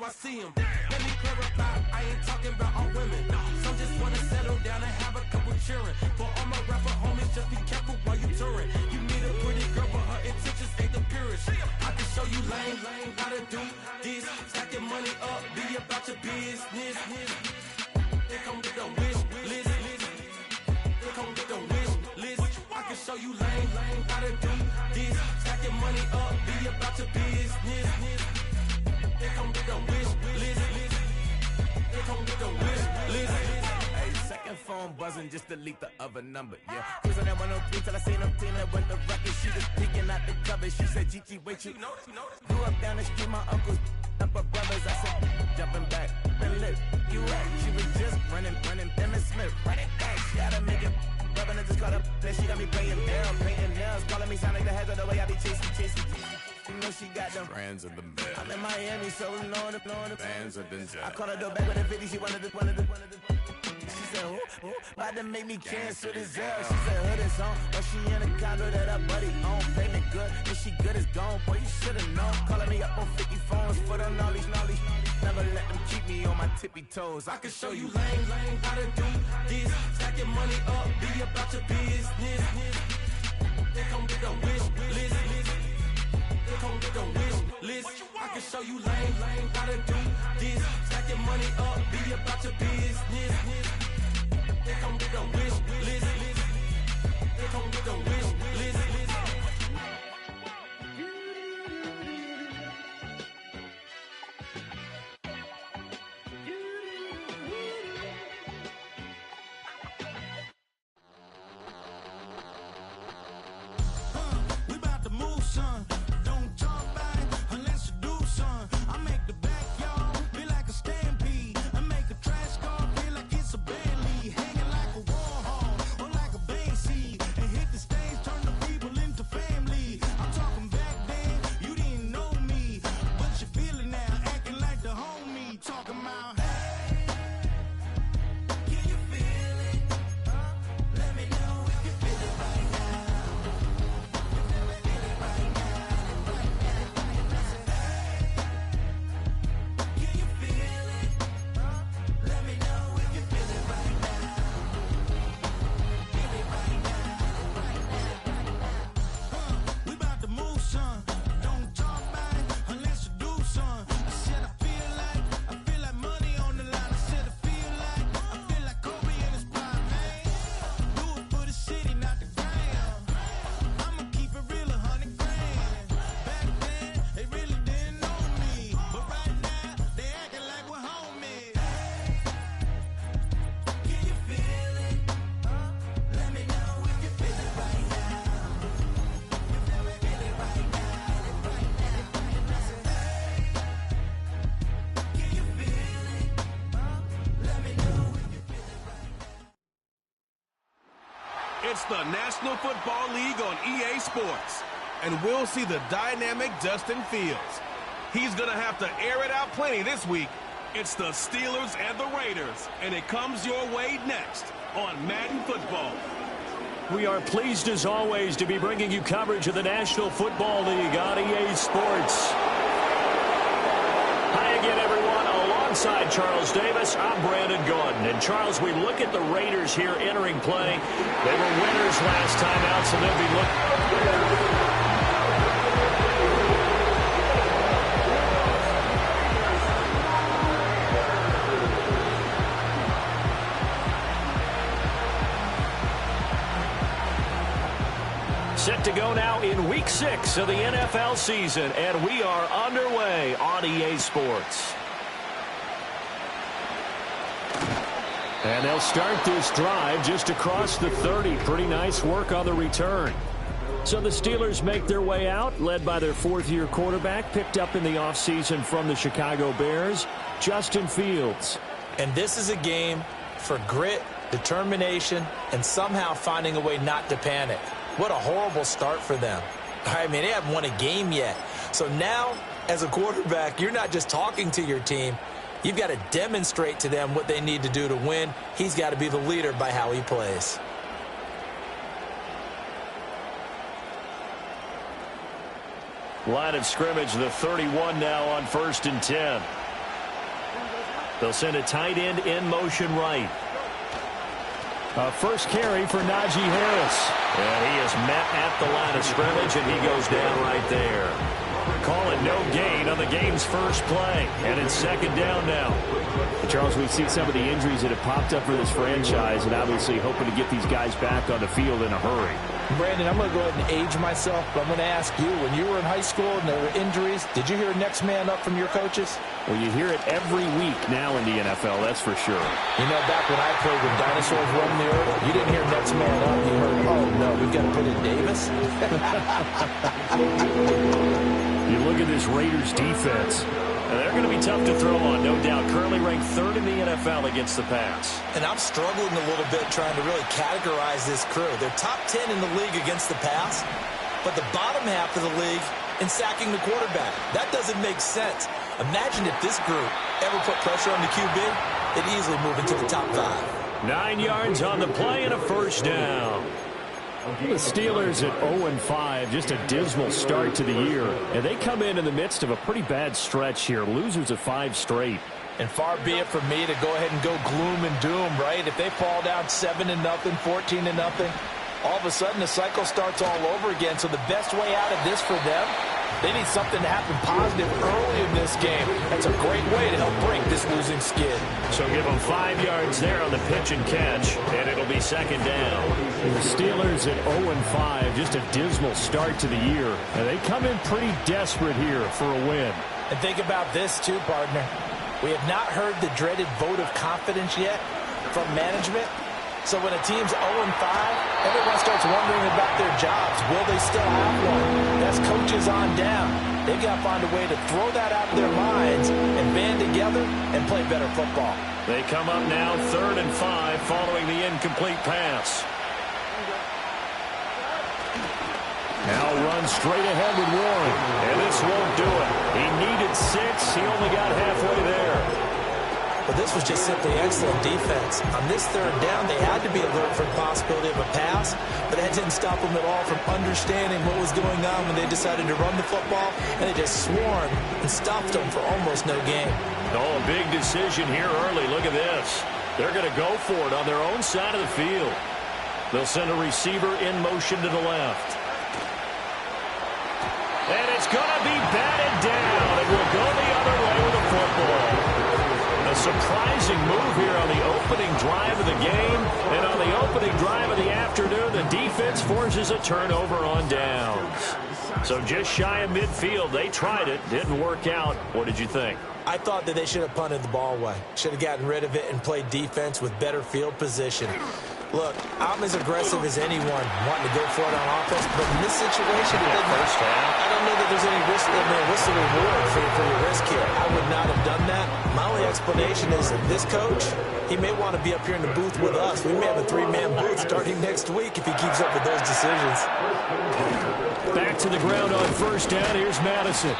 I see them. Let me clarify, I ain't talking about all women. Some just wanna settle down and have a couple cheering. For all my rapper homies, just be careful while you touring. You need a pretty girl, but her intentions ain't the purest. I can show you lame, how to do this. Stack your money up, be about your business. They come with the wish list. They come with the wish list. I can show you lame, how to do this. Stack your money up, be about your business. They come with the wish list. They come with the wish list. Hey, second phone buzzing, just delete the other number, yeah. Cruising at 103 till I seen them team that went the record. She was peeking out the cover. She said, Gigi, wait, you grew up down the street, my uncles, up her brothers. I said, jumping back, and lit, you at. She was just running, Emmitt Smith, right it back. She had to make it, rubbing it, just caught up. Then she got me paying nails, painting nails, calling me sound like the heads of the way I be chasing. You know she got them brands of the bed. I'm in Miami, so I'm knowing the bands of the jet. I called her door back with a 50, she wanted the. She said, ooh, about to make me cancel this L. She said, hood is on, but she in a condo that her buddy own. Payment good, and she good as gone. Boy, you should've known. Calling me up on 50 phones, foot on all these. Never let them keep me on my tippy toes. I can show you lame, how to do this. Stack your money up, be about your business. They come with the wish list. They come with the wish list. I can show you lame, how to do this. Stack your money up, be about your business. They come with the wish list. They come with the wish list. We about to move, son. Don't talk back unless you do, son. I make the backyard feel like a stampede. I make a trash car feel like it's a band lead. Hanging like a Warhol or like a Banksy. And hit the stage, turn the people into family. I'm talking back then, you didn't know me. But you feel it now, acting like the homie. Talking about, hey, can you feel it? Let me know if you feel it right now. We about to move, son. Don't talk back unless you do, son. I said I feel like money on the line. I said I feel like Kobe in his prime, man. Do it for the city, not the gram. I'ma keep it real, 100 grand. Back then, they really didn't know me, but right now they acting like we're homies. Can you feel it? Let me know if you feel it right now. Can you feel it? Let me know if you feel it right now. It's the National Football League on EA Sports, and we'll see the dynamic Justin Fields. He's going to have to air it out plenty this week. It's the Steelers and the Raiders, and it comes your way next on Madden Football. We are pleased as always to be bringing you coverage of the National Football League on EA Sports. Hi again, everyone. Alongside Charles Davis, I'm Brandon Gordon. And Charles, we look at the Raiders here entering play. They were winners last time out, so they'll be looking. Set to go now in Week 6 of the NFL season, and we are underway on EA Sports. And they'll start this drive just across the 30. Pretty nice work on the return. So the Steelers make their way out, led by their fourth-year quarterback, picked up in the offseason from the Chicago Bears, Justin Fields. And this is a game for grit, determination, and somehow finding a way not to panic. What a horrible start for them. I mean, they haven't won a game yet. So now, as a quarterback, you're not just talking to your team. You've got to demonstrate to them what they need to do to win. He's got to be the leader by how he plays. Line of scrimmage, the 31 now on 1st and 10. They'll send a tight end in motion right. First carry for Najee Harris. And he is met at the line of scrimmage, and he goes down right there. Call it no gain on the game's first play. And it's second down now. Charles, we see some of the injuries that have popped up for this franchise, and obviously hoping to get these guys back on the field in a hurry. Brandon, I'm going to go ahead and age myself, but I'm going to ask you, when you were in high school and there were injuries, did you hear next man up from your coaches? Well, you hear it every week now in the NFL, that's for sure. You know, back when I played with dinosaurs roaming the earth, you didn't hear next man up. You heard, oh, no, we've got to put in Davis. You look at this Raiders defense. They're going to be tough to throw on, no doubt. Currently ranked third in the NFL against the pass. And I'm struggling a little bit trying to really categorize this crew. They're top 10 in the league against the pass, but the bottom half of the league in sacking the quarterback. That doesn't make sense. Imagine if this group ever put pressure on the QB, they'd easily move into the top 5. 9 yards on the play and a first down. The Steelers at 0-5, just a dismal start to the year. And they come in the midst of a pretty bad stretch here. Losers of 5 straight. And far be it from me to go ahead and go gloom and doom, right? If they fall down 7-0, 14-0, all of a sudden the cycle starts all over again. So the best way out of this for them, they need something to happen positive early in this game. That's a great way to help break this losing skid. So give them 5 yards there on the pitch and catch, and it'll be second down. The Steelers at 0-5, just a dismal start to the year. And they come in pretty desperate here for a win. And think about this too, partner. We have not heard the dreaded vote of confidence yet from management. So when a team's 0-5, everyone starts wondering about their jobs. Will they still have one? That's coaches on down. They've got to find a way to throw that out of their minds and band together and play better football. They come up now 3rd and 5 following the incomplete pass. Now runs straight ahead with Warren. And this won't do it. He needed 6. He only got halfway there. But this was just simply excellent defense. On this 3rd down, they had to be alert for the possibility of a pass, but that didn't stop them at all from understanding what was going on when they decided to run the football, and they just swarmed and stopped them for almost no gain. Oh, a big decision here early. Look at this. They're going to go for it on their own side of the field. They'll send a receiver in motion to the left. And it's going to be batted down. It will go the other way with the football. A surprising move here on the opening drive of the game. And on the opening drive of the afternoon, the defense forces a turnover on downs. So just shy of midfield. They tried it. Didn't work out. What did you think? I thought that they should have punted the ball away. Should have gotten rid of it and played defense with better field position. Look, I'm as aggressive as anyone wanting to go for it on offense, but in this situation, I don't know that there's any risk. What's the reward for your risk here? I would not have done that. My only explanation is that this coach, he may want to be up here in the booth with us. We may have a 3-man booth starting next week if he keeps up with those decisions. Back to the ground on 1st down. Here's Madison.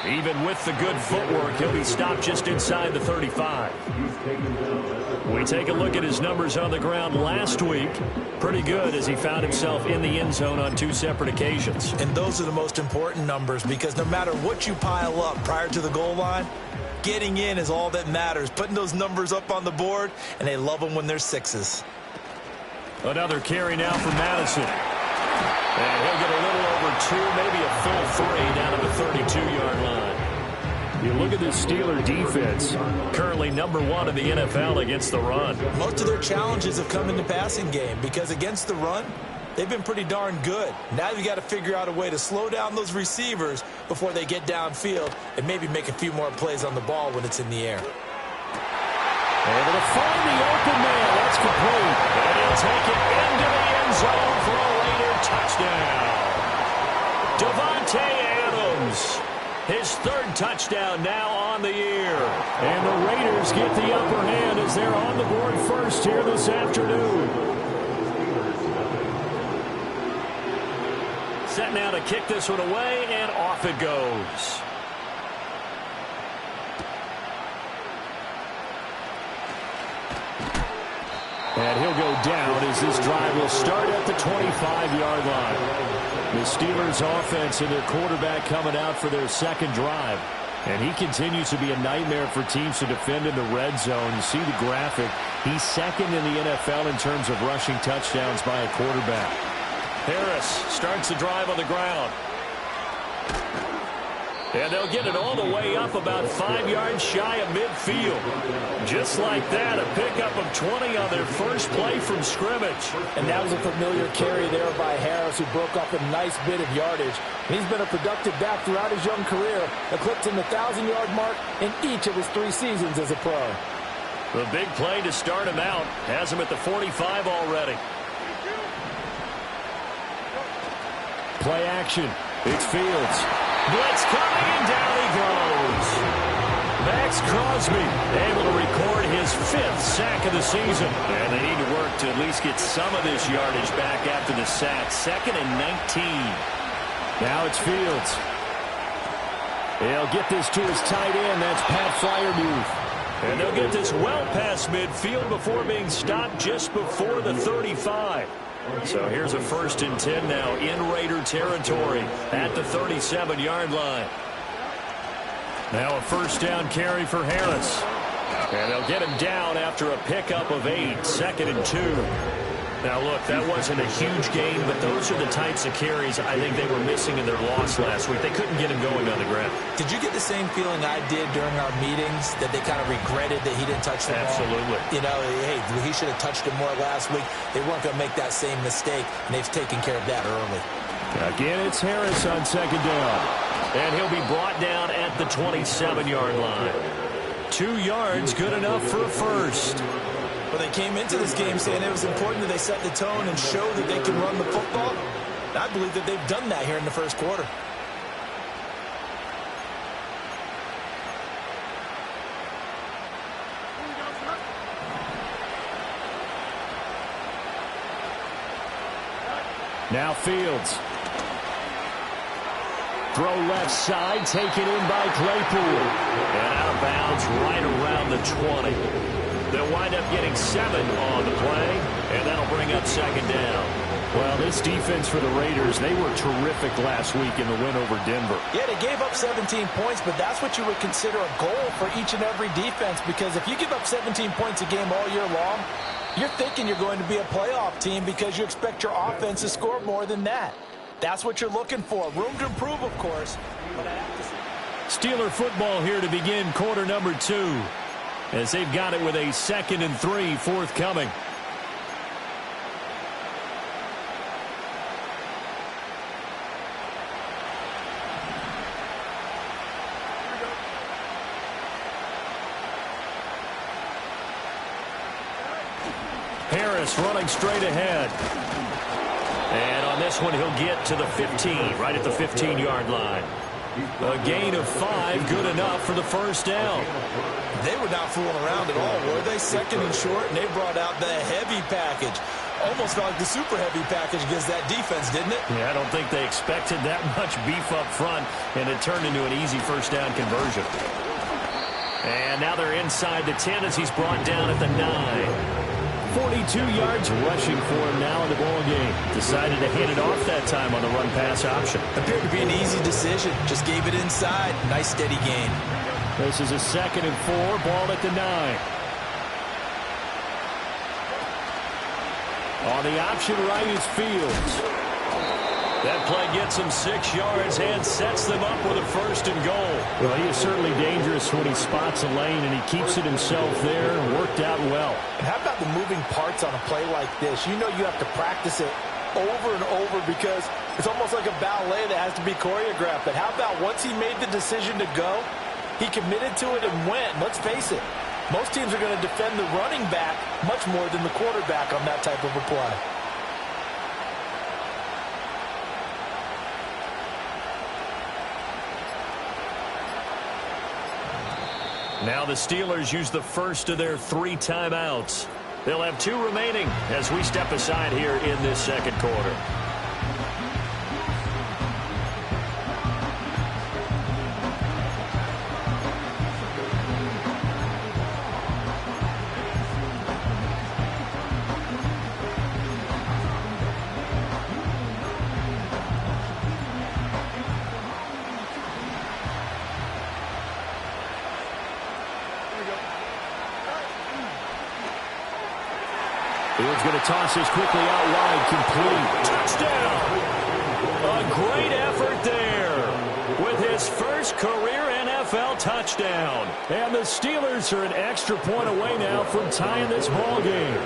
Even with the good footwork, he'll be stopped just inside the 35. We take a look at his numbers on the ground last week. Pretty good as he found himself in the end zone on 2 separate occasions. And those are the most important numbers because no matter what you pile up prior to the goal line, getting in is all that matters. Putting those numbers up on the board, and they love them when they're 6s. Another carry now for Madison. And he'll get a little over 2, maybe a full 3 down to the 32-yard line. You look at this Steeler defense, currently number 1 in the NFL against the run. Most of their challenges have come in the passing game because against the run, they've been pretty darn good. Now you got to figure out a way to slow down those receivers before they get downfield and maybe make a few more plays on the ball when it's in the air. Able to find the open man. That's complete. And he'll take it into the end zone for a Raider touchdown. Davante Adams. His 3rd touchdown now on the year. And the Raiders get the upper hand as they're on the board first here this afternoon. Set now to kick this one away, and off it goes. And he'll go down as this drive will start at the 25-yard line. The Steelers offense and their quarterback coming out for their 2nd drive. And he continues to be a nightmare for teams to defend in the red zone. You see the graphic. He's second in the NFL in terms of rushing touchdowns by a quarterback. Harris starts the drive on the ground. And they'll get it all the way up about 5 yards shy of midfield. Just like that, a pickup of 20 on their first play from scrimmage. And that was a familiar carry there by Harris, who broke up a nice bit of yardage. And he's been a productive back throughout his young career, eclipsing the 1,000-yard mark in each of his 3 seasons as a pro. The big play to start him out has him at the 45 already. Play action. It's Fields. Blitz coming, and down he goes. Max Crosby able to record his 5th sack of the season. And they need to work to at least get some of this yardage back after the sack. 2nd and 19. Now it's Fields. He'll get this to his tight end. That's Pat Freiermuth. And they'll get this well past midfield before being stopped just before the 35. So here's a 1st and 10 now in Raider territory at the 37-yard line. Now a 1st down carry for Harris. And they'll get him down after a pickup of 8, 2nd and 2. Now, look, that wasn't a huge gain, but those are the types of carries I think they were missing in their loss last week. They couldn't get him going on the ground. Did you get the same feeling I did during our meetings, that they kind of regretted that he didn't touch the ball? Absolutely. You know, hey, he should have touched it more last week. They weren't going to make that same mistake, and they've taken care of that early. Again, it's Harris on 2nd down. And he'll be brought down at the 27-yard line. 2 yards, good enough for a 1st. Well, they came into this game saying it was important that they set the tone and show that they can run the football. And I believe that they've done that here in the 1st quarter. Now Fields. Throw left side, taken in by Claypool. And out of bounds right around the 20. They'll wind up getting 7 on the play, and that'll bring up 2nd down. Well, this defense for the Raiders, they were terrific last week in the win over Denver. Yeah, they gave up 17 points, but that's what you would consider a goal for each and every defense, because if you give up 17 points a game all year long, you're thinking you're going to be a playoff team because you expect your offense to score more than that. That's what you're looking for. Room to improve, of course. But I have to say, Steeler football here to begin quarter number 2. As they've got it with a 2nd and 3 forthcoming. Harris running straight ahead. And on this one, he'll get to the 15, right at the 15-yard line. A gain of 5, good enough for the 1st down. they were not fooling around at all, were they? 2nd and short, and they brought out the heavy package. Almost felt like the super heavy package against that defense, didn't it? Yeah, I don't think they expected that much beef up front, and it turned into an easy 1st down conversion. And now they're inside the 10 as he's brought down at the 9. 42 yards rushing for him now in the ball game. Decided to hand it off that time on the run-pass option. Appeared to be an easy decision. Just gave it inside. Nice steady gain. This is a 2nd and 4. Ball at the 9. On the option right is Fields. That play gets him 6 yards and sets them up with a 1st and goal. Well, he is certainly dangerous when he spots a lane, and he keeps it himself there. Worked out well. And how about the moving parts on a play like this? You know you have to practice it over and over because it's almost like a ballet that has to be choreographed. But how about once he made the decision to go, he committed to it and went. Let's face it, most teams are going to defend the running back much more than the quarterback on that type of a play. Now the Steelers use the first of their 3 timeouts. They'll have 2 remaining as we step aside here in this 2nd quarter. Field's going to toss this quickly out wide, complete. Touchdown! A great effort there with his first career NFL touchdown. And the Steelers are an extra point away now from tying this ball game.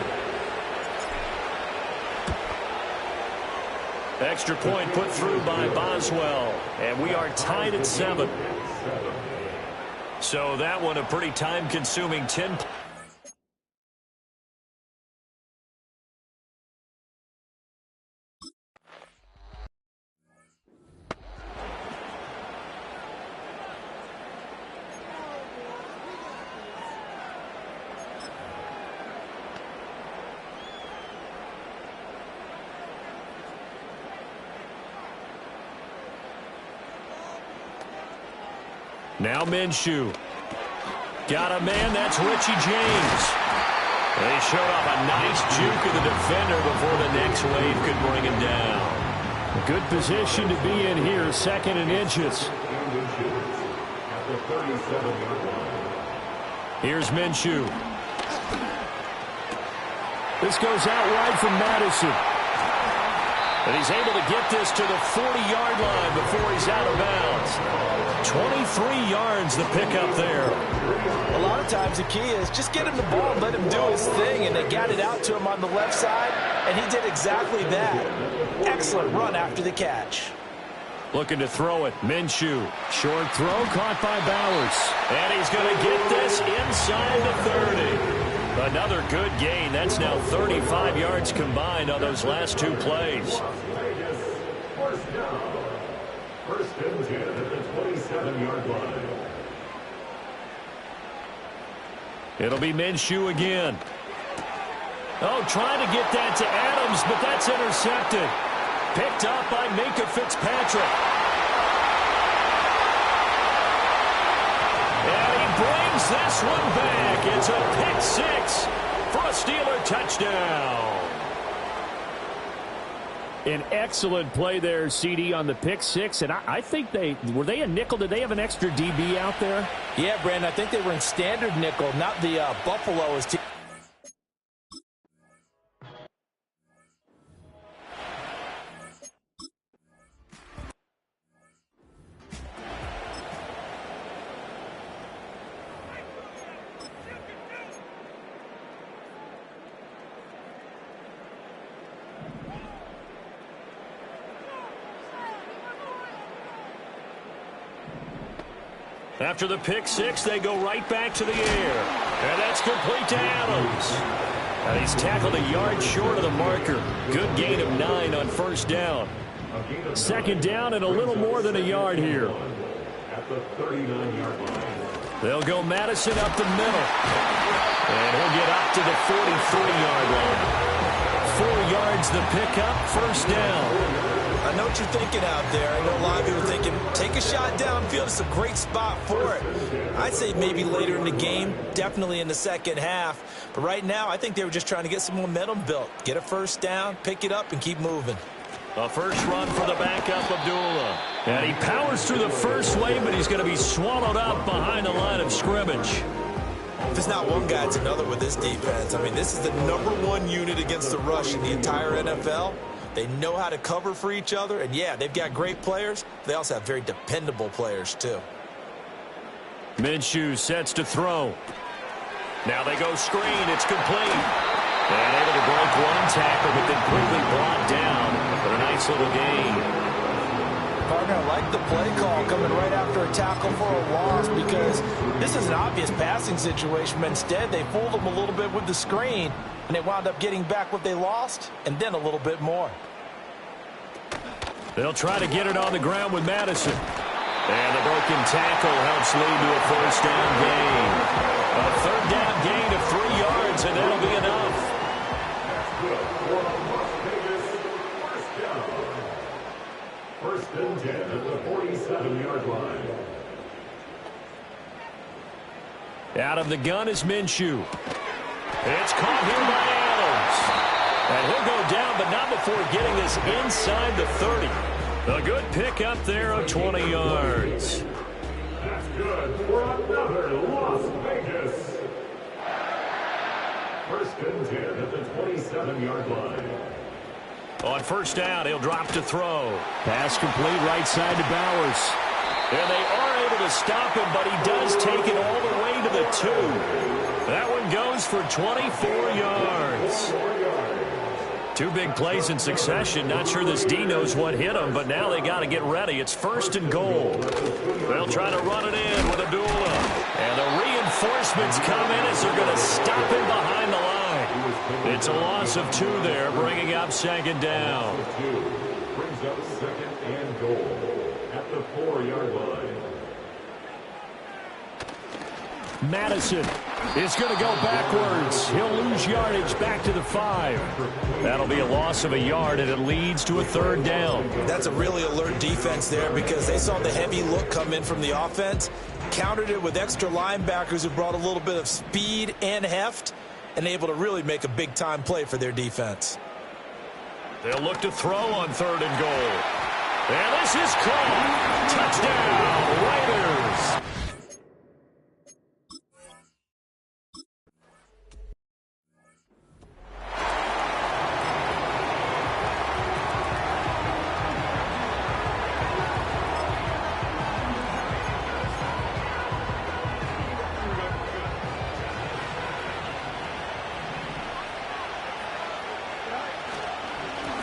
Extra point put through by Boswell. And we are tied at 7. So that one a pretty time-consuming 10. Now Minshew. Got a man, that's Richie James. They showed off a nice juke of the defender before the next wave could bring him down. A good position to be in here, 2nd and inches. Here's Minshew. This goes out wide from Madison. And he's able to get this to the 40-yard line before he's out of bounds. 23 yards the pickup there. A lot of times the key is just get him the ball and let him do his thing, and they got it out to him on the left side, and he did exactly that. Excellent run after the catch. Looking to throw it. Minshew. Short throw caught by Bowers. And he's going to get this inside the 30. Another good gain. That's now 35 yards combined on those last 2 plays. First and 10 at the 27-yard line. It'll be Minshew again. Oh, trying to get that to Adams, but that's intercepted. Picked up by Minkah Fitzpatrick. And he brings this one back. It's a pick-6 for a Steeler touchdown. An excellent play there, CD, on the pick-6. And I think were they a nickel? Did they have an extra DB out there? Yeah, Brandon, I think they were in standard nickel, not the Buffalo as team. After the pick-6, they go right back to the air. And that's complete to Adams. And he's tackled a yard short of the marker. Good gain of 9 on first down. 2nd down and a little more than a yard here. At the 39-yard line. They'll go Madison up the middle. And he'll get up to the 43-yard line. 4 yards the pickup, first down. I know what you're thinking out there. I know a lot of you are thinking, take a shot downfield. It's a great spot for it. I'd say maybe later in the game, definitely in the second half. But right now, I think they were just trying to get some momentum built. Get a first down, pick it up, and keep moving. A first run for the backup, Abdullah. And he powers through the first wave, but he's going to be swallowed up behind the line of scrimmage. If it's not one guy, it's another with this defense. I mean, this is the #1 unit against the rush in the entire NFL. They know how to cover for each other, and yeah, they've got great players. They also have very dependable players, too. Minshew sets to throw. Now they go screen. It's complete. And able to break one tackle, but then quickly brought down for a nice little gain. Partner, I like the play call coming right after a tackle for a loss because this is an obvious passing situation, but instead they fooled them a little bit with the screen, and they wound up getting back what they lost and then a little bit more. They'll try to get it on the ground with Madison. And the broken tackle helps lead to a first down gain. A third down gain of 3 yards, and that'll be enough. First and 10 at the 47-yard line. Out of the gun is Minshew. It's caught here by Adams. And he'll go down, but not before getting this inside the 30. A good pickup there of 20 yards. That's good for another Las Vegas. First and 10 at the 27-yard line. On first down, he'll drop to throw. Pass complete right side to Bowers. And they are able to stop him, but he does take it all the way to the 2. That one goes for 24 yards. 2 big plays in succession. Not sure this D knows what hit him, but now they got to get ready. It's first and goal. They'll try to run it in with Abdullah. And the reinforcements come in as they're going to stop him behind the line. It's a loss of 2 there, bringing up second down. Brings up second and goal at the 4-yard line. Madison is going to go backwards. He'll lose yardage back to the 5. That'll be a loss of a yard, and it leads to a third down. That's a really alert defense there because they saw the heavy look come in from the offense, countered it with extra linebackers who brought a little bit of speed and heft, and able to really make a big-time play for their defense. They'll look to throw on third and goal. And this is caught. Touchdown, Raiders.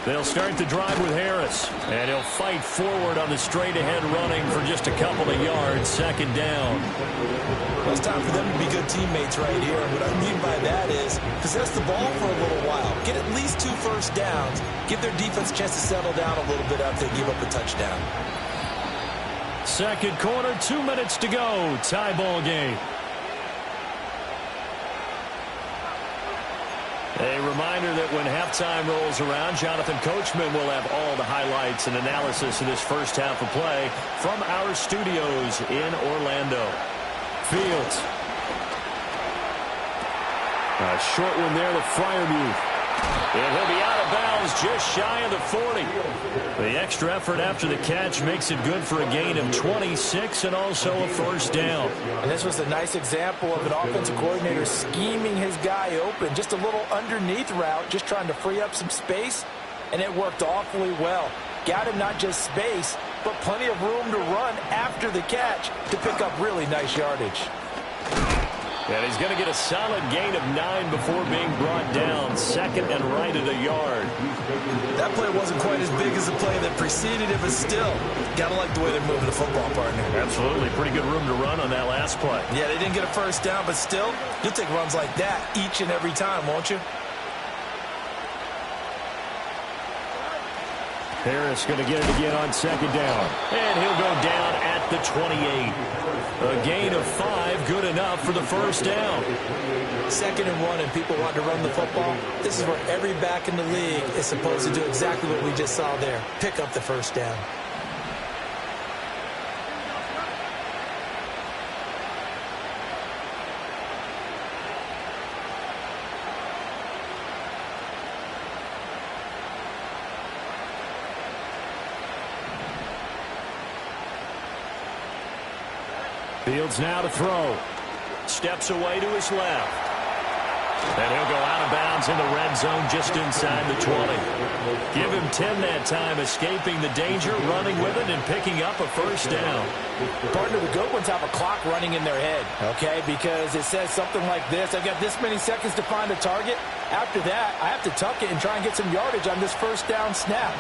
They'll start the drive with Harris, and he'll fight forward on the straight-ahead running for just a couple of yards, second down. Well, it's time for them to be good teammates right here. What I mean by that is possess the ball for a little while, get at least 2 first downs, give their defense a chance to settle down a little bit after they give up a touchdown. Second quarter, 2 minutes to go, tie ball game. A reminder that when halftime rolls around, Jonathan Coachman will have all the highlights and analysis of this first half of play from our studios in Orlando. Fields. A short one there to Freiermuth. And he'll be out of bounds just shy of the 40. The extra effort after the catch makes it good for a gain of 26 and also a first down. And this was a nice example of an offensive coordinator scheming his guy open. Just a little underneath route, just trying to free up some space, and it worked awfully well. Got him not just space, but plenty of room to run after the catch to pick up really nice yardage. And he's going to get a solid gain of 9 before being brought down, second and right at a yard. That play wasn't quite as big as the play that preceded it, but still, got to like the way they're moving the football, partner. Absolutely. Pretty good room to run on that last play. Yeah, they didn't get a first down, but still, you'll take runs like that each and every time, won't you? Harris going to get it again on second down. And he'll go down at the 28. A gain of 5, good enough for the first down. Second and 1, and people want to run the football. This is where every back in the league is supposed to do exactly what we just saw there. Pick up the first down. Fields now to throw. Steps away to his left. And he'll go out of bounds in the red zone just inside the 20. Give him 10 that time, escaping the danger, running with it, and picking up a first down. Partner, the good ones have a clock running in their head, okay? Because it says something like this. I've got this many seconds to find a target. After that, I have to tuck it and try and get some yardage on this first down snap.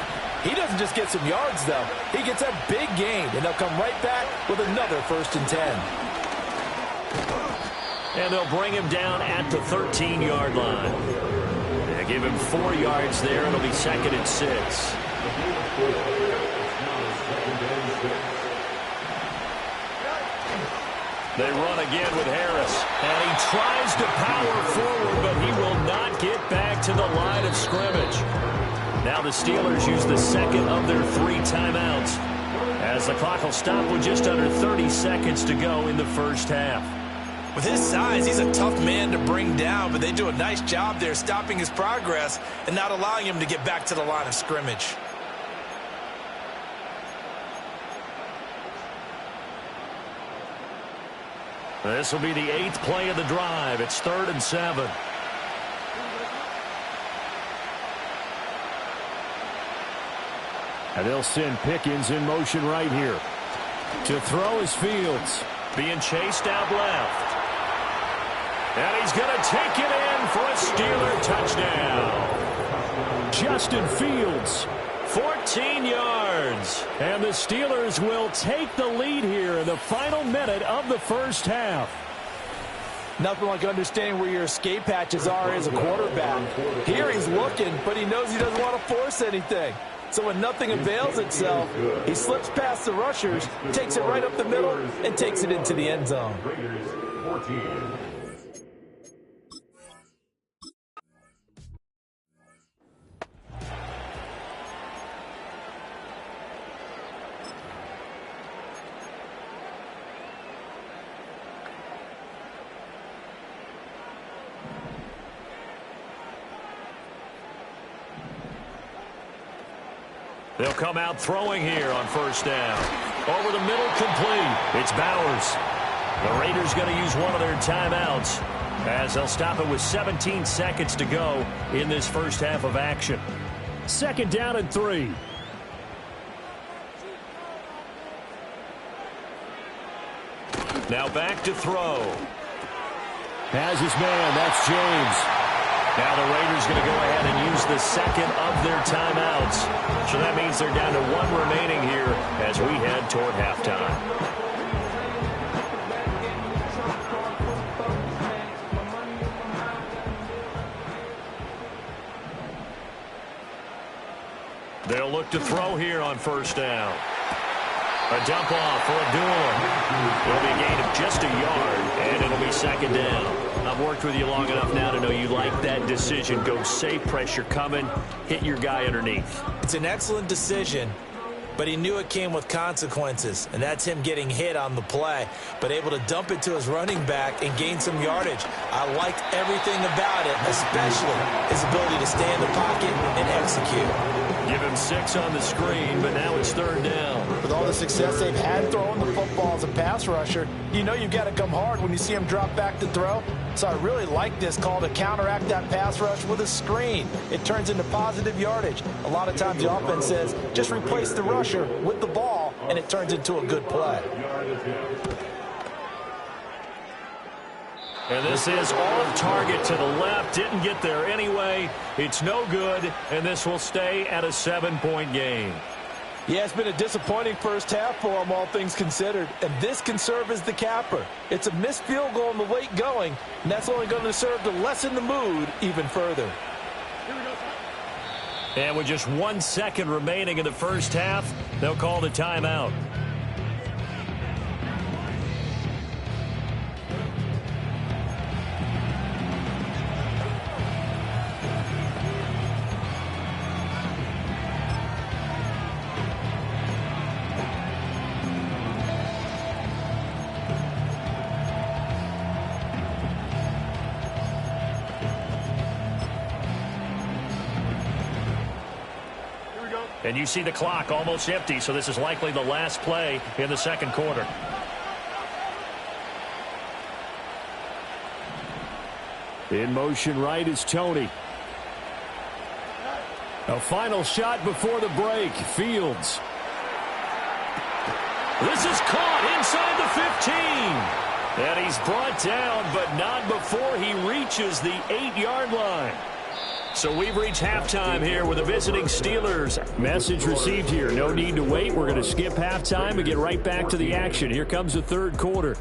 He doesn't just get some yards, though. He gets a big gain, and they'll come right back with another first and 10. And they'll bring him down at the 13-yard line. They give him 4 yards there. It'll be second and 6. They run again with Harris. And he tries to power forward, but he will not get back to the line of scrimmage. Now the Steelers use the second of their 3 timeouts, as the clock will stop with just under 30 seconds to go in the first half. With his size, he's a tough man to bring down, but they do a nice job there stopping his progress and not allowing him to get back to the line of scrimmage. This will be the 8th play of the drive. It's 3rd and 7. And they'll send Pickens in motion right here. To throw is Fields. Being chased out left. And he's going to take it in for a Steeler touchdown. Justin Fields, 14 yards. And the Steelers will take the lead here in the final minute of the first half. Nothing like understanding where your escape hatches are as a quarterback. Here he's looking, but he knows he doesn't want to force anything. So when nothing avails itself, he slips past the rushers, takes it right up the middle, and takes it into the end zone. They'll come out throwing here on first down. Over the middle, complete. It's Bowers. The Raiders going to use one of their timeouts as they'll stop it with 17 seconds to go in this first half of action. 2nd down and 3. Now back to throw. Has his man. That's James. Now the Raiders going to go ahead and use the second of their timeouts. So that means they're down to 1 remaining here as we head toward halftime. They'll look to throw here on first down. A dump off for Abdullah. It'll be a gain of just a yard, and it'll be 2nd down. I've worked with you long enough now to know you like that decision. Go safe, pressure coming, hit your guy underneath. It's an excellent decision, but he knew it came with consequences, and that's him getting hit on the play, but able to dump it to his running back and gain some yardage. I liked everything about it, especially his ability to stay in the pocket and execute. Give him 6 on the screen, but now it's 3rd down. With all the success they've had throwing the football as a pass rusher, you know you've got to come hard when you see him drop back to throw. So I really like this call to counteract that pass rush with a screen. It turns into positive yardage. A lot of times the offense says, just replace the rusher with the ball, and it turns into a good play. And this is off target to the left. Didn't get there anyway. It's no good, and this will stay at a 7-point game. Yeah, it's been a disappointing first half for him, all things considered. And this can serve as the capper. It's a missed field goal in the late going, and that's only going to serve to lessen the mood even further. And with just 1 second remaining in the first half, they'll call the timeout. And you see the clock almost empty, so this is likely the last play in the 2nd quarter. In motion right is Tony. A final shot before the break. Fields. This is caught inside the 15. And he's brought down, but not before he reaches the 8-yard line. So we've reached halftime here with the visiting Steelers. Message received here. No need to wait. We're going to skip halftime and get right back to the action. Here comes the 3rd quarter.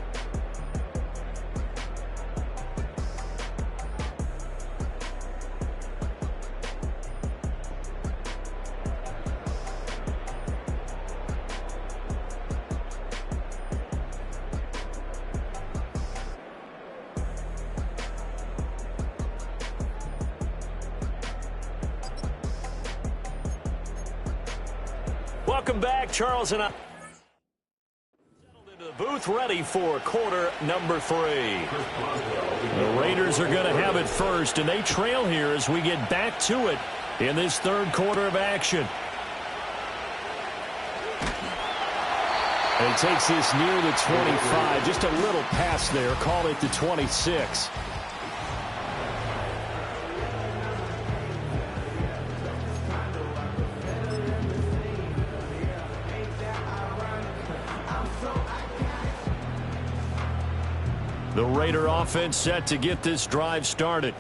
Welcome back. Charles and I settled into the booth ready for quarter number 3. The Raiders are going to have it first, and they trail here as we get back to it in this 3rd quarter of action. And he takes this near the 25, just a little pass there, call it the 26. The Raider offense set to get this drive started.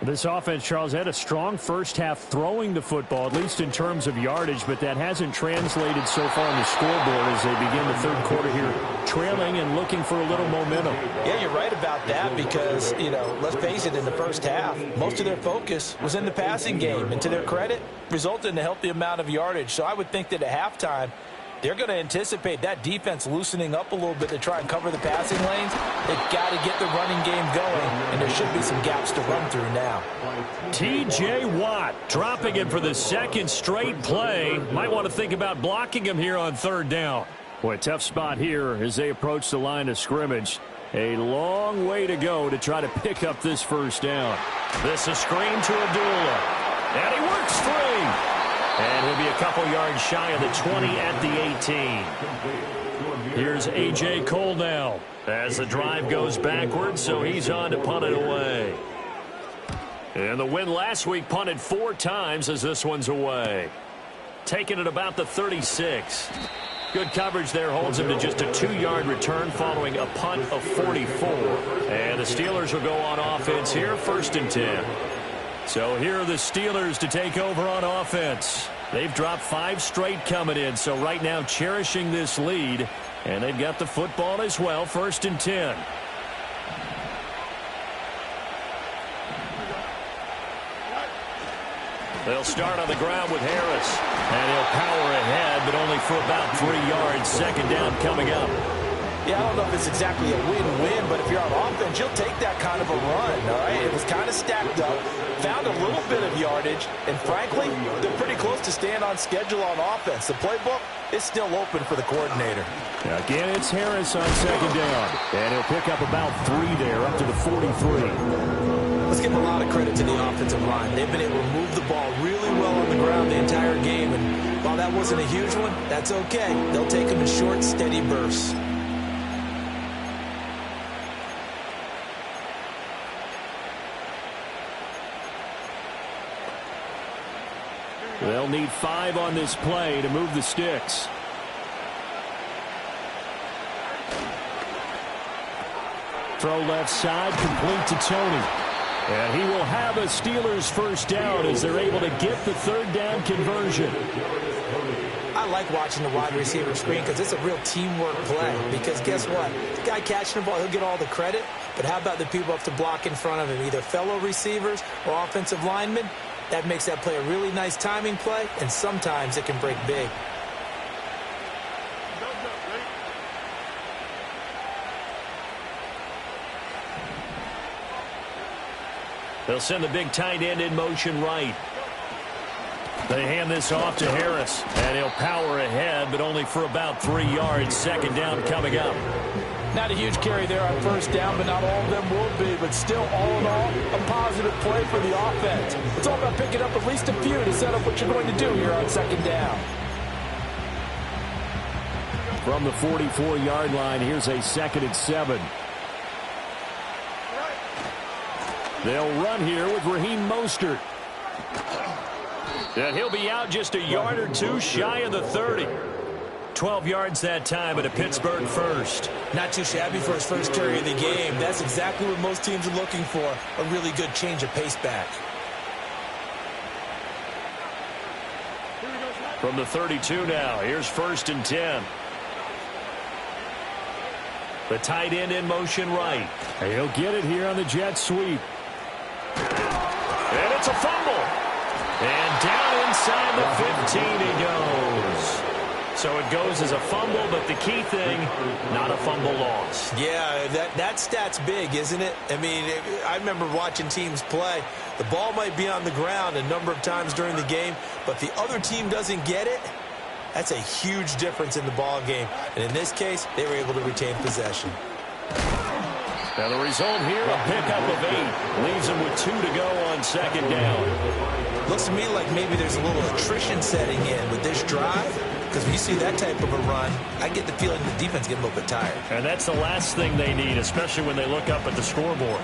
This offense, Charles, had a strong first half throwing the football, at least in terms of yardage, but that hasn't translated so far on the scoreboard as they begin the third quarter here, trailing and looking for a little momentum. Yeah, you're right about that because, let's face it, in the first half, most of their focus was in the passing game, and to their credit, resulted in a healthy amount of yardage. So I would think that at halftime, they're going to anticipate that defense loosening up a little bit to try and cover the passing lanes. They've got to get the running game going, and there should be some gaps to run through now. T.J. Watt dropping him for the second straight play. Might want to think about blocking him here on third down. Boy, tough spot here as they approach the line of scrimmage. A long way to go to try to pick up this first down. This a screen to Abdullah. And he works free. And he'll be a couple yards shy of the 20 at the 18. Here's A.J. Cole now as the drive goes backwards, so he's on to punt it away. And the win last week punted 4 times as this one's away. Taking it about the 36. Good coverage there holds him to just a 2-yard return following a punt of 44. And the Steelers will go on offense here, 1st and 10. So here are the Steelers to take over on offense. They've dropped 5 straight coming in, so right now cherishing this lead. And they've got the football as well, 1st and 10. They'll start on the ground with Harris. And he'll power ahead, but only for about 3 yards. 2nd down coming up. Yeah, I don't know if it's exactly a win-win, but if you're on offense, you'll take that kind of a run, all right? It was kind of stacked up, found a little bit of yardage, and frankly, they're pretty close to staying on schedule on offense. The playbook is still open for the coordinator. Again, it's Harris on 2nd down, and he'll pick up about 3 there, up to the 43. Let's give a lot of credit to the offensive line. They've been able to move the ball really well on the ground the entire game, and while that wasn't a huge one, that's okay. They'll take them in short, steady bursts. They'll need 5 on this play to move the sticks. Throw left side, complete to Tony. And he will have a Steelers first down as they're able to get the 3rd down conversion. I like watching the wide receiver screen because it's a real teamwork play. Because guess what? The guy catching the ball, he'll get all the credit. But how about the people up to block in front of him, either fellow receivers or offensive linemen? That makes that play a really nice timing play, and sometimes it can break big. They'll send the big tight end in motion right. They hand this off to Harris, and he'll power ahead, but only for about 3 yards. 2nd down coming up. Not a huge carry there on 1st down, but not all of them will be. But still, all in all, a positive play for the offense. It's all about picking up at least a few to set up what you're going to do here on 2nd down. From the 44-yard line, here's a 2nd and 7. They'll run here with Raheem Mostert. And he'll be out just a yard or 2 shy of the 30. 12 yards that time at a Pittsburgh first. Not too shabby for his first carry of the game. That's exactly what most teams are looking for, a really good change of pace back. From the 32 now, here's 1st and 10. The tight end in motion right. He'll get it here on the jet sweep. And it's a fumble. And down inside the 15 he goes. So it goes as a fumble, but the key thing, not a fumble loss. Yeah, that stat's big, isn't it? I mean, I remember watching teams play. The ball might be on the ground a number of times during the game, but if the other team doesn't get it, that's a huge difference in the ball game. And in this case, they were able to retain possession. Now the result here, a pickup of 8. Leaves them with 2 to go on 2nd down. Looks to me like maybe there's a little attrition setting in with this drive. Because when you see that type of a run, I get the feeling the defense getting a little bit tired. And that's the last thing they need, especially when they look up at the scoreboard.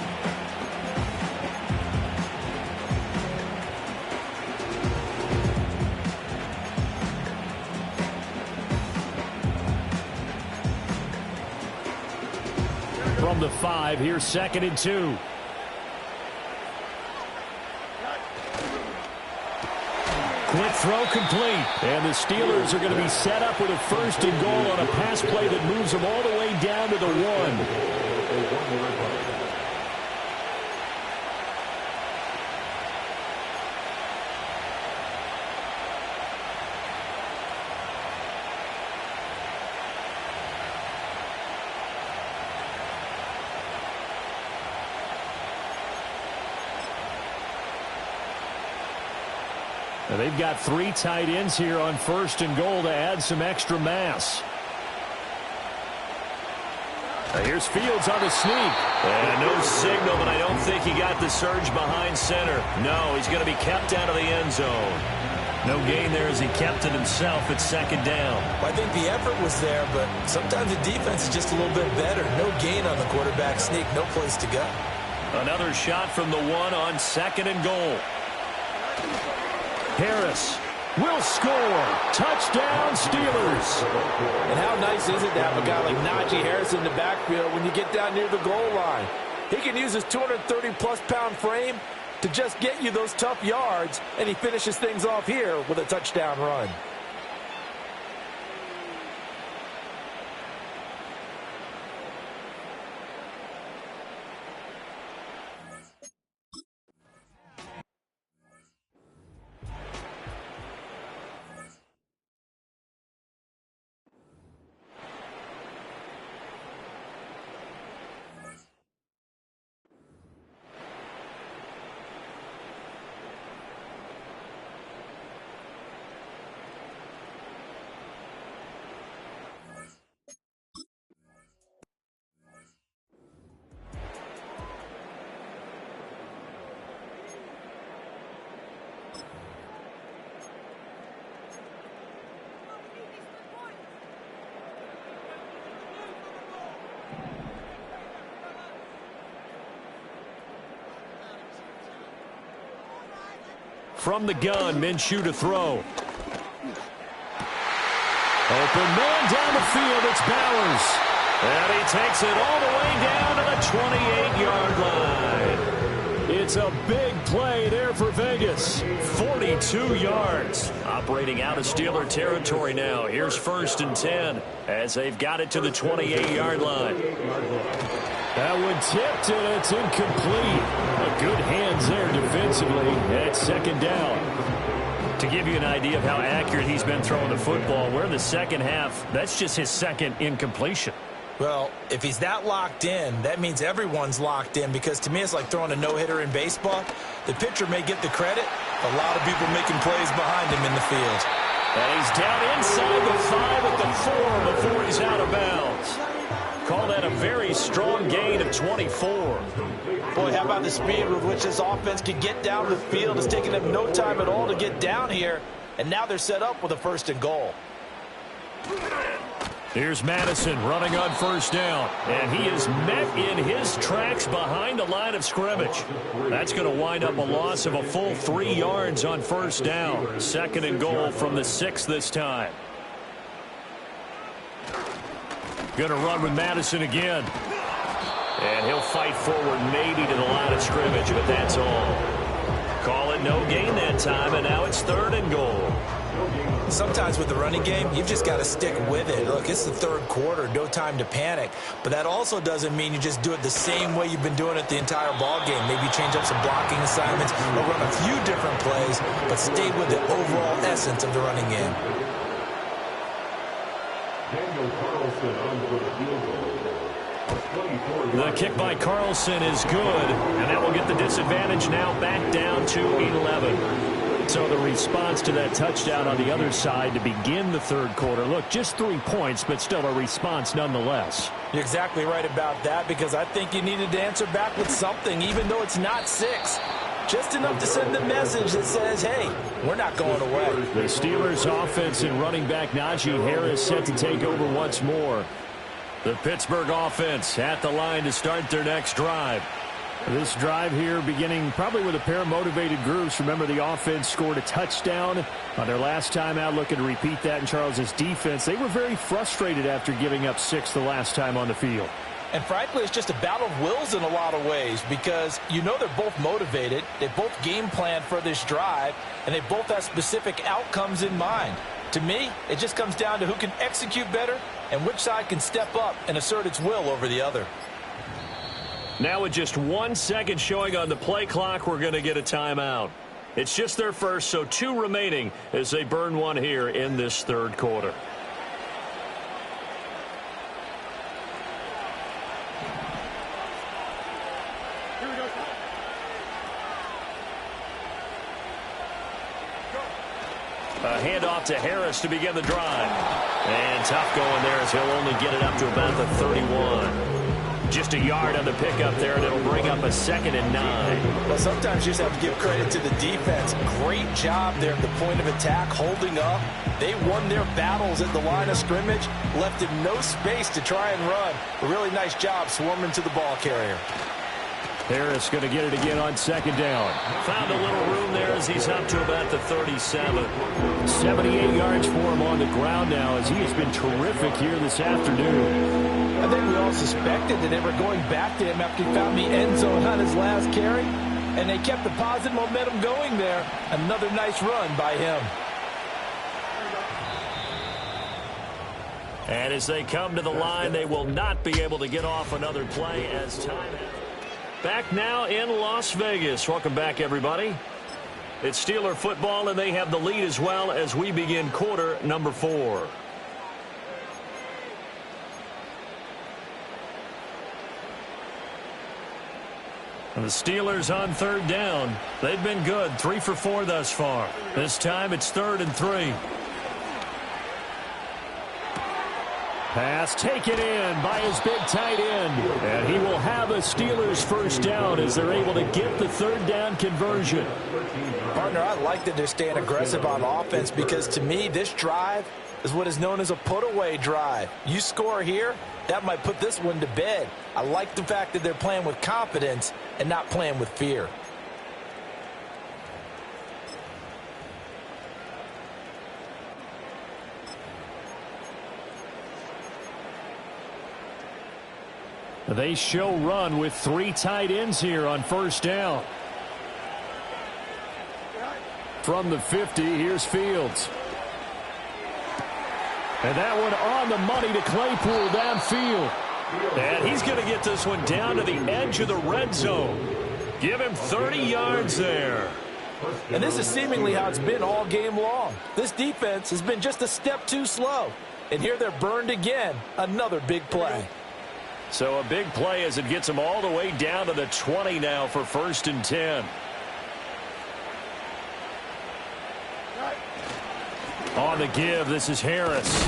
from the 5. Here's 2nd and 2. Quick throw complete. And the Steelers are going to be set up with a 1st and goal on a pass play that moves them all the way down to the 1. They've got 3 tight ends here on 1st and goal to add some extra mass. Here's Fields on the sneak. And no signal, but I don't think he got the surge behind center. No, he's going to be kept out of the end zone. No gain there as he kept it himself at 2nd down. I think the effort was there, but sometimes the defense is just a little bit better. No gain on the quarterback sneak, no place to go. Another shot from the 1 on 2nd and goal. Harris will score. Touchdown, Steelers. And how nice is it to have a guy like Najee Harris in the backfield when you get down near the goal line? He can use his 230-plus pound frame to just get you those tough yards, and he finishes things off here with a touchdown run. From the gun, Minshew to throw. Open man down the field, it's Bowers. And he takes it all the way down to the 28-yard line. It's a big play there for Vegas. 42 yards. Operating out of Steeler territory now. Here's 1st and 10 as they've got it to the 28-yard line. That one tipped, and it's incomplete. Good hands there defensively at 2nd down. To give you an idea of how accurate he's been throwing the football, we're in the 2nd half. That's just his 2nd incompletion. Well, if he's that locked in, that means everyone's locked in, because to me it's like throwing a no-hitter in baseball. The pitcher may get the credit, a lot of people making plays behind him in the field. And he's down inside the 5 at the 4 before he's out of bounds. Call that a very strong gain of 24. Boy, how about the speed with which this offense can get down the field? It's taking them no time at all to get down here, and now they're set up with a 1st and goal. Here's Madison running on 1st down, and he is met in his tracks behind the line of scrimmage. That's going to wind up a loss of a full 3 yards on 1st down. 2nd and goal from the 6 this time. Going to run with Madison again. And he'll fight forward maybe to the line of scrimmage, but that's all. Call it no gain that time, and now it's 3rd and goal. Sometimes with the running game, you've just got to stick with it. Look, it's the 3rd quarter, no time to panic. But that also doesn't mean you just do it the same way you've been doing it the entire ball game. Maybe change up some blocking assignments or run a few different plays, but stay with the overall essence of the running game. Daniel Carlson on for the field goal. The kick by Carlson is good, and that will get the disadvantage now back down to 11. So the response to that touchdown on the other side to begin the 3rd quarter. Look, just 3 points, but still a response nonetheless. You're exactly right about that, because I think you needed to answer back with something, even though it's not 6. Just enough to send the message that says, hey, we're not going away. The Steelers offense and running back Najee Harris set to take over once more. The Pittsburgh offense at the line to start their next drive. This drive here beginning probably with a pair of motivated groups. Remember, the offense scored a touchdown on their last time out. Looking to repeat that in Charles's defense. They were very frustrated after giving up 6 the last time on the field. And frankly, it's just a battle of wills in a lot of ways because you know they're both motivated, they both game plan for this drive, and they both have specific outcomes in mind. To me, it just comes down to who can execute better and which side can step up and assert its will over the other. Now with just 1 second showing on the play clock, we're going to get a timeout. It's just their first, so 2 remaining as they burn one here in this third quarter. A handoff to Harris to begin the drive. And tough going there as he'll only get it up to about the 31. Just a yard on the pickup there, and it'll bring up a 2nd and 9. Well, sometimes you just have to give credit to the defense. Great job there at the point of attack, holding up. They won their battles at the line of scrimmage, left him no space to try and run. A really nice job swarming to the ball carrier. Harris going to get it again on 2nd down. Found a little room there as he's up to about the 37. 78 yards for him on the ground now as he has been terrific here this afternoon. I think we all suspected that they were going back to him after he found the end zone on his last carry, and they kept the positive momentum going there. Another nice run by him. And as they come to the line, they will not be able to get off another play as time. Back now in Las Vegas. Welcome back, everybody. It's Steeler football, and they have the lead as well as we begin quarter number 4. And the Steelers on 3rd down. They've been good, 3 for 4 thus far. This time it's 3rd and 3. Pass taken in by his big tight end. And he will have a Steelers first down as they're able to get the 3rd down conversion. Partner, I like that they're staying aggressive on offense because to me this drive is what is known as a put-away drive. You score here, that might put this one to bed. I like the fact that they're playing with confidence and not playing with fear. They show run with 3 tight ends here on 1st down. From the 50, here's Fields. And that one on the money to Claypool downfield. And he's going to get this one down to the edge of the red zone. Give him 30 yards there. And this is seemingly how it's been all game long. This defense has been just a step too slow. And here they're burned again. Another big play. So a big play as it gets them all the way down to the 20 now for 1st and 10. On the give, this is Harris.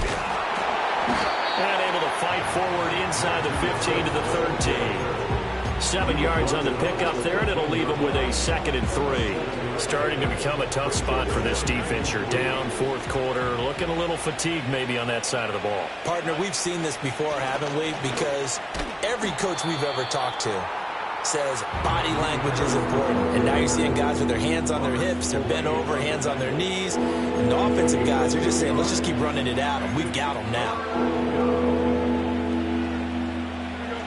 And able to fight forward inside the 15 to the 13. 7 yards on the pickup there, and it'll leave them with a 2nd and 3. Starting to become a tough spot for this defense. You're down 4th quarter, looking a little fatigued maybe on that side of the ball. Partner, we've seen this before, haven't we? Because every coach we've ever talked to says body language is important. And now you're seeing guys with their hands on their hips, they're bent over, hands on their knees. And the offensive guys are just saying, let's just keep running it at them. We've got them now.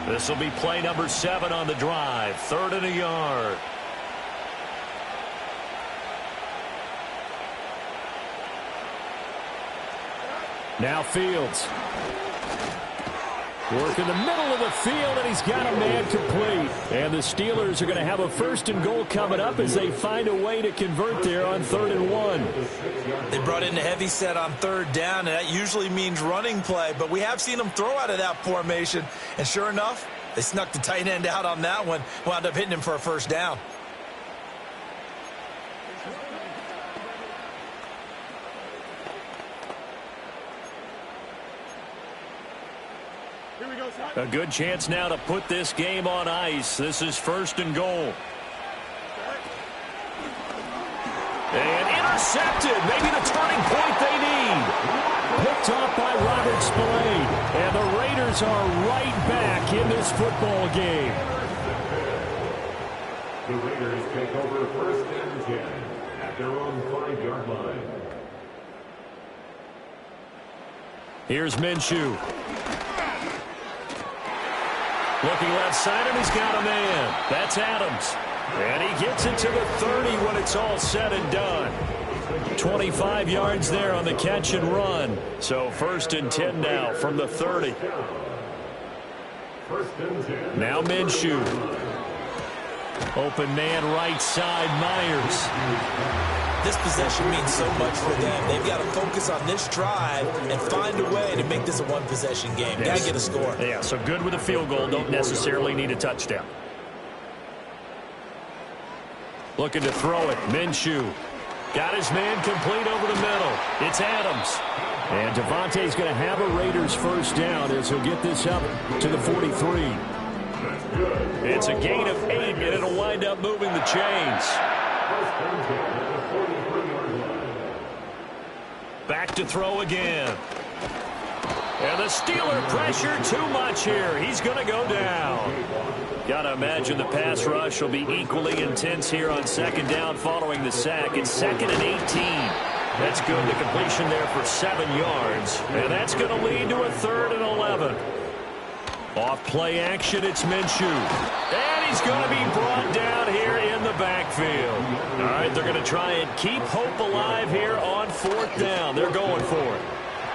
This will be play number 7 on the drive. 3rd and a yard. Now Fields. Work in the middle of the field, and he's got a man complete. And the Steelers are going to have a 1st and goal coming up as they find a way to convert there on 3rd and 1. They brought in the heavy set on 3rd down, and that usually means running play. But we have seen them throw out of that formation. And sure enough, they snuck the tight end out on that one. Wound up hitting him for a 1st down. A good chance now to put this game on ice. This is 1st and goal. And intercepted. Maybe the turning point they need. Picked off by Robert Spillane. And the Raiders are right back in this football game. The Raiders take over 1st and 10 at their own 5-yard line. Here's Minshew. Looking left side, and he's got a man. That's Adams. And he gets it to the 30 when it's all said and done. 25 yards there on the catch and run. So 1st and 10 now from the 30. Now Minshew. Open man right side, Myers. This possession means so much for them. They've got to focus on this drive and find a way to make this a one-possession game. Got to get a score. Yeah, so good with a field goal. Don't necessarily need a touchdown. Looking to throw it. Minshew. Got his man complete over the middle. It's Adams. And Devontae's going to have a Raiders first down as he'll get this up to the 43. It's a gain of 8, and it'll wind up moving the chains. Back to throw again. And the Steeler pressure too much here. He's going to go down. Got to imagine the pass rush will be equally intense here on 2nd down following the sack. It's 2nd and 18. That's good. The completion there for 7 yards. And that's going to lead to a 3rd and 11. Off play action, it's Minshew. And he's going to be brought down here in the backfield. All right, they're going to try and keep hope alive here on 4th down. They're going for it.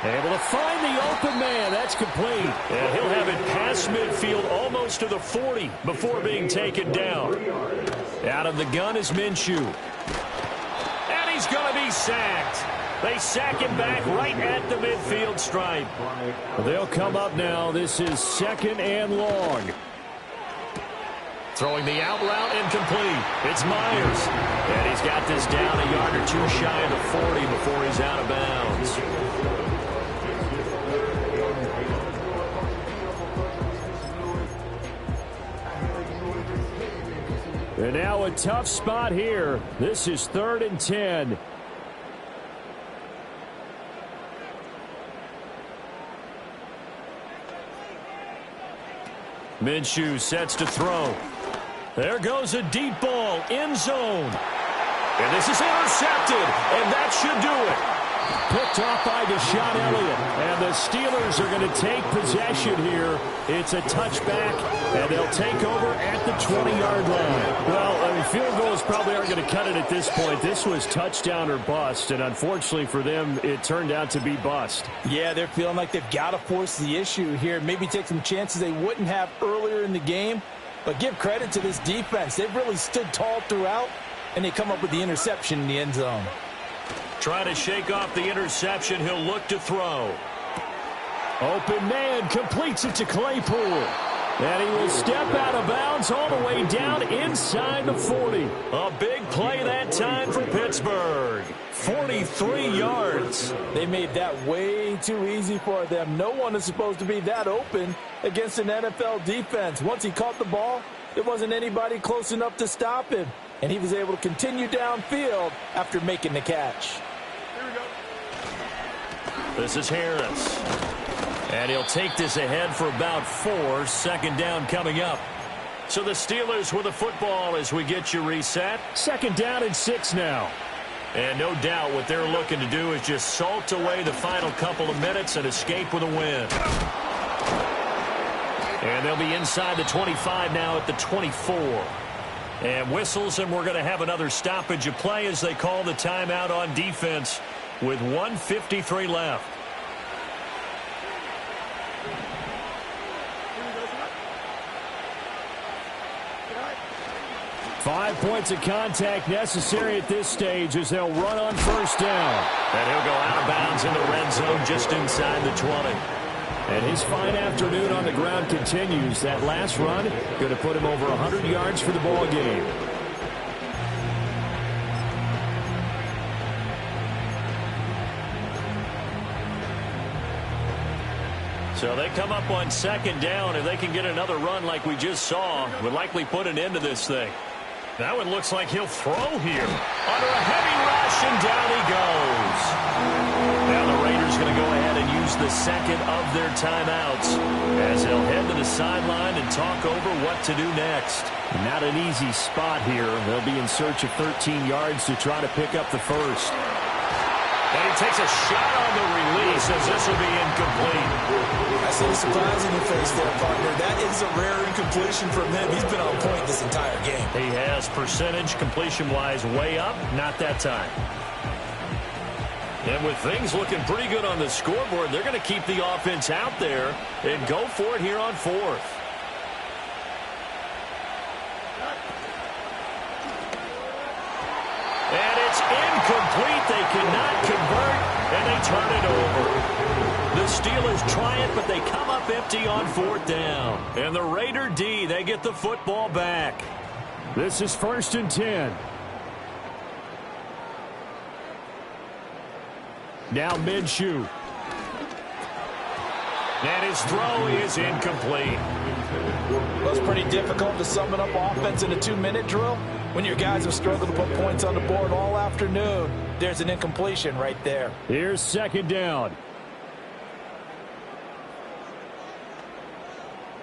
Able to find the open man. That's complete. And he'll have it past midfield almost to the 40 before being taken down. Out of the gun is Minshew. And he's going to be sacked. They sack him back right at the midfield stripe. They'll come up now. This is 2nd and long. Throwing the out route incomplete. It's Myers. And he's got this down a yard or 2 shy of the 40 before he's out of bounds. And now a tough spot here. This is 3rd and 10. Minshew sets to throw. There goes a deep ball, end zone. And this is intercepted, and that should do it. Picked off by Deshaun Elliott. And the Steelers are going to take possession here. It's a touchback, and they'll take over at the 20-yard line. Well, I mean, field goals probably aren't going to cut it at this point. This was touchdown or bust, and unfortunately for them, it turned out to be bust. Yeah, they're feeling like they've got to force the issue here. Maybe take some chances they wouldn't have earlier in the game. But give credit to this defense. They've really stood tall throughout, and they come up with the interception in the end zone. Trying to shake off the interception. He'll look to throw. Open man completes it to Claypool. And he will step out of bounds all the way down inside the 40. A big play that time for Pittsburgh. 43 yards. They made that way too easy for them. No one is supposed to be that open against an NFL defense. Once he caught the ball, there wasn't anybody close enough to stop him. And he was able to continue downfield after making the catch. This is Harris. And he'll take this ahead for about 4. 2nd down coming up. So the Steelers with the football as we get you reset. 2nd down and 6 now. And no doubt what they're looking to do is just salt away the final couple of minutes and escape with a win. And they'll be inside the 25 now at the 24. And whistles, and we're going to have another stoppage of play as they call the timeout on defense with 1:53 left. Five points of contact necessary at this stage as they'll run on 1st down. And he'll go out of bounds in the red zone just inside the 20. And his fine afternoon on the ground continues. That last run going to put him over 100 yards for the ball game. So they come up on 2nd down. If they can get another run like we just saw, would likely put an end to this thing. That one looks like he'll throw here. Under a heavy rush, and down he goes. Now the Raiders going to go ahead and use the 2nd of their timeouts as they'll head to the sideline and talk over what to do next. Not an easy spot here. They'll be in search of 13 yards to try to pick up the 1st. And he takes a shot on the release as this will be incomplete. I see this surprise in the face there, partner. That is a rare incompletion from him. He's been on point this entire game. He has percentage completion-wise way up, not that time. And with things looking pretty good on the scoreboard, they're going to keep the offense out there and go for it here on fourth. And it's incomplete. They cannot convert, and they turn it over. The Steelers try it, but they come up empty on fourth down. And the Raider D, they get the football back. This is 1st and 10. Now Minshew. And his throw is incomplete. Well, it's pretty difficult to sum it up offense in a 2-minute drill. When your guys have struggled to put points on the board all afternoon, there's an incompletion right there. Here's 2nd down.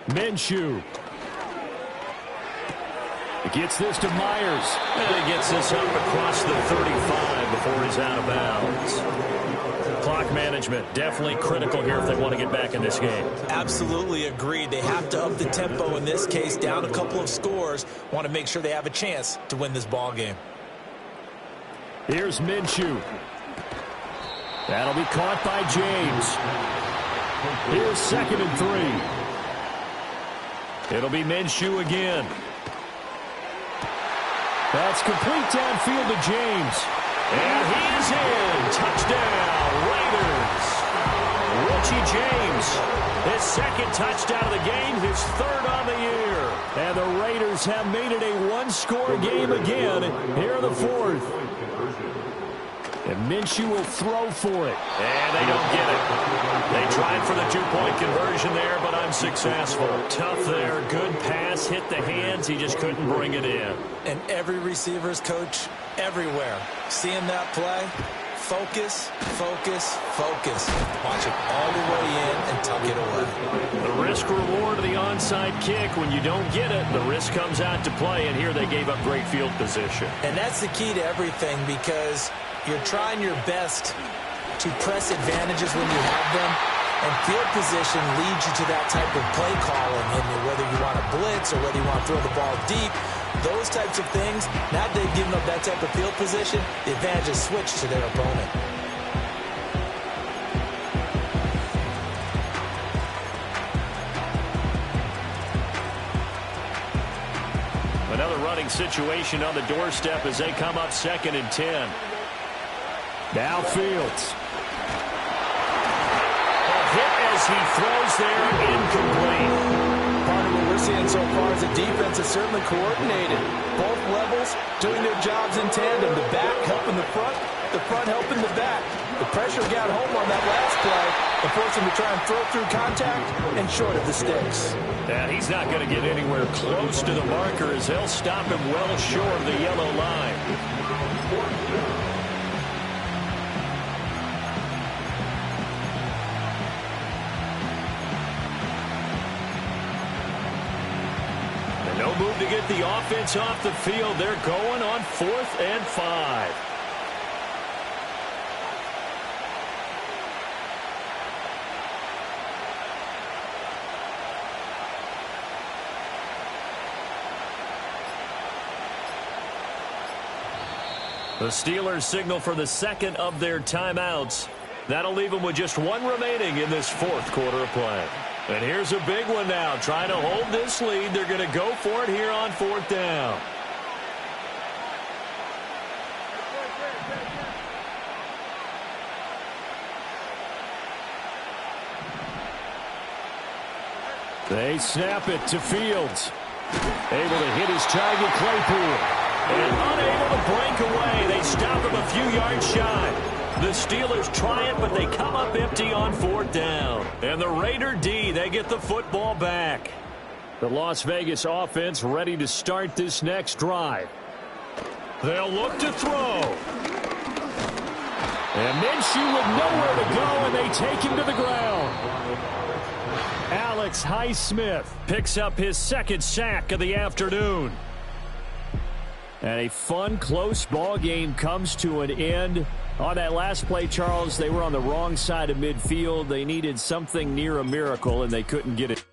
Minshew. Gets this to Myers. And he gets this up across the 35 before he's out of bounds. Clock management definitely critical here if they want to get back in this game. Absolutely agreed. They have to up the tempo in this case, down a couple of scores. Want to make sure they have a chance to win this ball game. Here's Minshew. That'll be caught by James. Here's 2nd and 3. It'll be Minshew again. That's complete downfield to James. And he's in. Touchdown, Raiders. Richie James, his 2nd touchdown of the game, his 3rd on the year. And the Raiders have made it a one-score game again here in the 4th. And Minshew will throw for it. And they don't get it. They tried for the 2-point conversion there, but unsuccessful. Tough there. Good pass. Hit the hands. He just couldn't bring it in. And every receiver's coach everywhere. Seeing that play, focus, focus, focus. Watch it all the way in and tuck it away. The risk reward of the onside kick. When you don't get it, the risk comes out to play, and here they gave up great field position. And that's the key to everything, because you're trying your best to press advantages when you have them, and field position leads you to that type of play calling. And whether you want to blitz or whether you want to throw the ball deep, those types of things, now that they've given up that type of field position, the advantage is switched to their opponent. Another running situation on the doorstep as they come up 2nd and 10. Now Fields. A hit as he throws there, incomplete. Part of what we're seeing so far is the defense is certainly coordinated. Both levels doing their jobs in tandem. The back helping the front helping the back. The pressure got home on that last play and forced him to try and throw through contact and short of the sticks. And he's not going to get anywhere close to the marker as they'll stop him well short of the yellow line. No move to get the offense off the field. They're going on 4th and 5. The Steelers signal for the 2nd of their timeouts. That'll leave them with just 1 remaining in this 4th quarter of play. And here's a big one now. Trying to hold this lead. They're going to go for it here on 4th down. They snap it to Fields. Able to hit his target, Claypool. And unable to break away. They stop him a few yards shy. The Steelers try it, but they come up empty on 4th down. And the Raider D, they get the football back. The Las Vegas offense ready to start this next drive. They'll look to throw. And Minshew with nowhere to go, and they take him to the ground. Alex Highsmith picks up his 2nd sack of the afternoon. And a fun, close ball game comes to an end On that last play, Charles, they were on the wrong side of midfield. They needed something near a miracle, and they couldn't get it.